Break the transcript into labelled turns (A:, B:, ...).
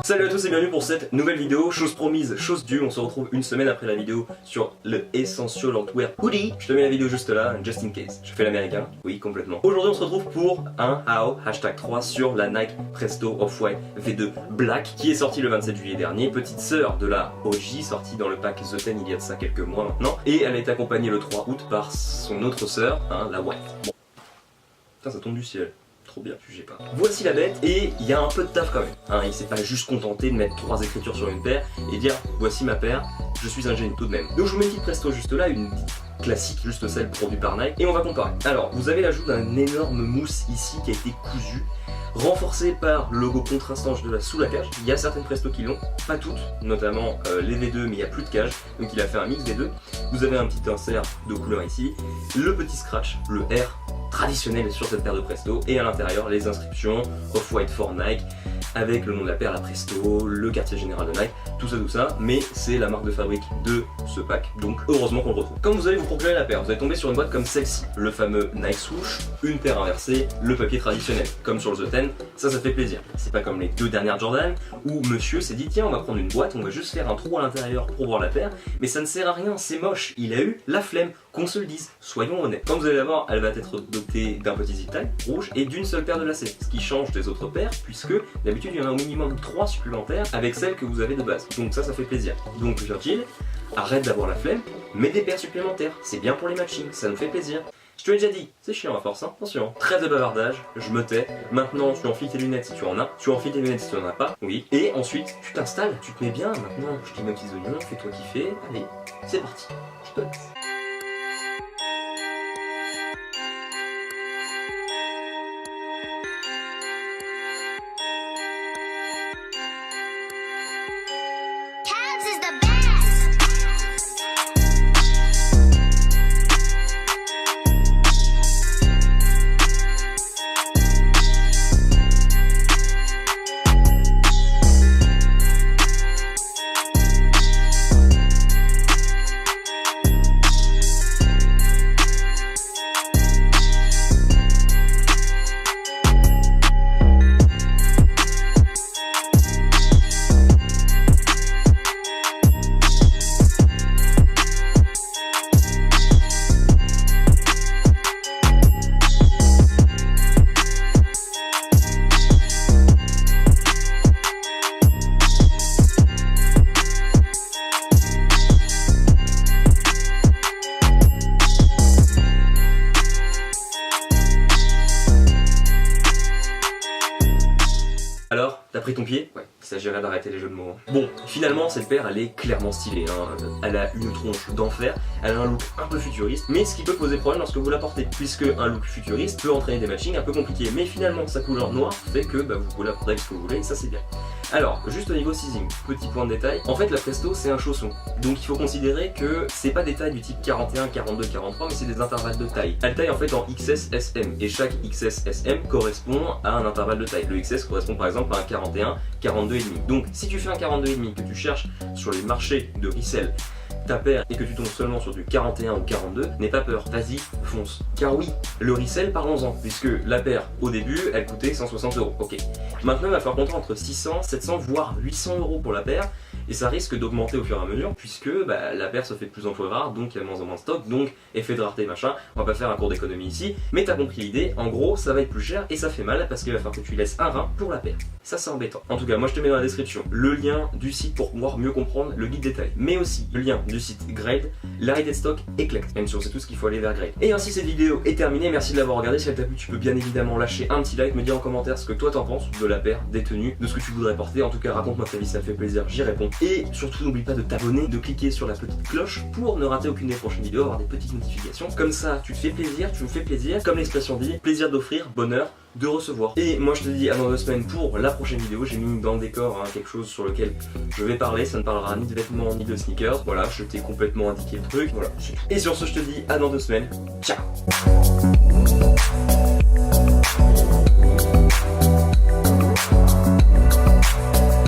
A: Salut à tous et bienvenue pour cette nouvelle vidéo, chose promise, chose due, on se retrouve une semaine après la vidéo sur le Essential Outwear Hoodie. Je te mets la vidéo juste là, just in case. Je fais l'américain, oui complètement. Aujourd'hui on se retrouve pour un how #3 sur la Nike Presto Off-White V2 Black qui est sorti le 27 juillet dernier, petite sœur de la OG sortie dans le pack The 10 il y a de ça quelques mois maintenant. Et elle est accompagnée le 3 août par son autre sœur, la White. Bon. Putain ça tombe du ciel. Trop bien, jugez pas. Voici la bête et il y a un peu de taf quand même. Il s'est pas juste contenté de mettre 3 écritures sur une paire et dire voici ma paire, je suis un génie tout de même. Donc je vous mets une petite Presto juste là, une petite classique, juste celle produite par Nike et on va comparer. Alors vous avez l'ajout d'un énorme mousse ici qui a été cousu, renforcé par le logo contrastant de la sous la cage. Il y a certaines Presto qui l'ont, pas toutes, notamment les V2 mais il n'y a plus de cage, donc il a fait un mix des deux. Vous avez un petit insert de couleur ici, le petit scratch, le R traditionnel sur cette paire de Presto et à l'intérieur les inscriptions Off-White for Nike avec le nom de la paire, la Presto, le quartier général de Nike, tout ça, mais c'est la marque de fabrique de ce pack, donc heureusement qu'on le retrouve. Quand vous allez vous procurer la paire, vous allez tomber sur une boîte comme celle-ci, le fameux Nike swoosh, une paire inversée, le papier traditionnel, comme sur le The 10, ça fait plaisir. C'est pas comme les 2 dernières Jordan où monsieur s'est dit tiens on va prendre une boîte, on va juste faire un trou à l'intérieur pour voir la paire, mais ça ne sert à rien, c'est moche, il a eu la flemme, qu'on se le dise, soyons honnêtes. Quand vous allez la voir, elle va être dotée d'un petit zip tie rouge et d'une seule paire de lacets, ce qui change des autres paires puisque d'habitude il y en a au minimum 3 supplémentaires avec celles que vous avez de base. Donc ça fait plaisir. Donc Virgil, arrête d'avoir la flemme, mets des paires supplémentaires, c'est bien pour les matchings, ça nous fait plaisir. Je te l'ai déjà dit, c'est chiant à force, hein. Attention. Trêve de bavardage, je me tais. Maintenant, tu enfiles tes lunettes si tu en as, tu enfiles tes lunettes si tu en as pas, oui. Et ensuite, tu t'installes, tu te mets bien. Maintenant, je dis mes petits oignons, fais-toi kiffer. Allez, c'est parti. Je te laisse. Alors, t'as pris ton pied? Ouais, il s'agirait d'arrêter les jeux de mots. Bon, finalement, cette paire, elle est clairement stylée. Elle a une tronche d'enfer, elle a un look un peu futuriste, mais ce qui peut poser problème lorsque vous la portez, puisque un look futuriste peut entraîner des matchings un peu compliqués. Mais finalement, sa couleur noire fait que vous pouvez la porter avec ce que vous voulez, et ça c'est bien. Alors, juste au niveau sizing, petit point de détail, en fait la Presto c'est un chausson, donc il faut considérer que c'est pas des tailles du type 41, 42, 43, mais c'est des intervalles de taille. Elle taille en fait en XS, SM, et chaque XS, SM correspond à un intervalle de taille. Le XS correspond par exemple à un 41, 42,5. Donc si tu fais un 42,5 que tu cherches sur les marchés de resell ta paire et que tu tombes seulement sur du 41 ou 42, n'aie pas peur, vas-y, fonce. Car oui, le resell, parlons-en, puisque la paire, au début, elle coûtait 160 €. Ok. Maintenant, il va falloir compter entre 600, 700, voire 800 € pour la paire, et ça risque d'augmenter au fur et à mesure, puisque la paire se fait de plus en plus rare, donc il y a de moins en moins de stock, donc effet de rareté, machin, on va pas faire un cours d'économie ici, mais t'as compris l'idée, en gros, ça va être plus cher, et ça fait mal, parce qu'il va falloir que tu laisses un rein pour la paire. Ça, c'est embêtant. En tout cas, moi, je te mets dans la description le lien du site pour pouvoir mieux comprendre le guide détail, mais aussi le lien du site Grade, l'arrêté de stock et Collect. Même si on sait tous qu'il faut aller vers Grade. Et ainsi cette vidéo est terminée, merci de l'avoir regardée. Si elle t'a plu, tu peux bien évidemment lâcher un petit like, me dire en commentaire ce que toi t'en penses de la paire, des tenues, de ce que tu voudrais porter. En tout cas, raconte-moi ta vie, ça me fait plaisir, j'y réponds. Et surtout, n'oublie pas de t'abonner, de cliquer sur la petite cloche pour ne rater aucune des prochaines vidéos, avoir des petites notifications. Comme ça, tu te fais plaisir, tu me fais plaisir. Comme l'expression dit, plaisir d'offrir, bonheur de recevoir. Et moi je te dis à dans 2 semaines pour la prochaine vidéo. J'ai mis dans le décor quelque chose sur lequel je vais parler. Ça ne parlera ni de vêtements ni de sneakers. Voilà, je t'ai complètement indiqué le truc. Voilà. Et sur ce, je te dis à dans 2 semaines. Ciao.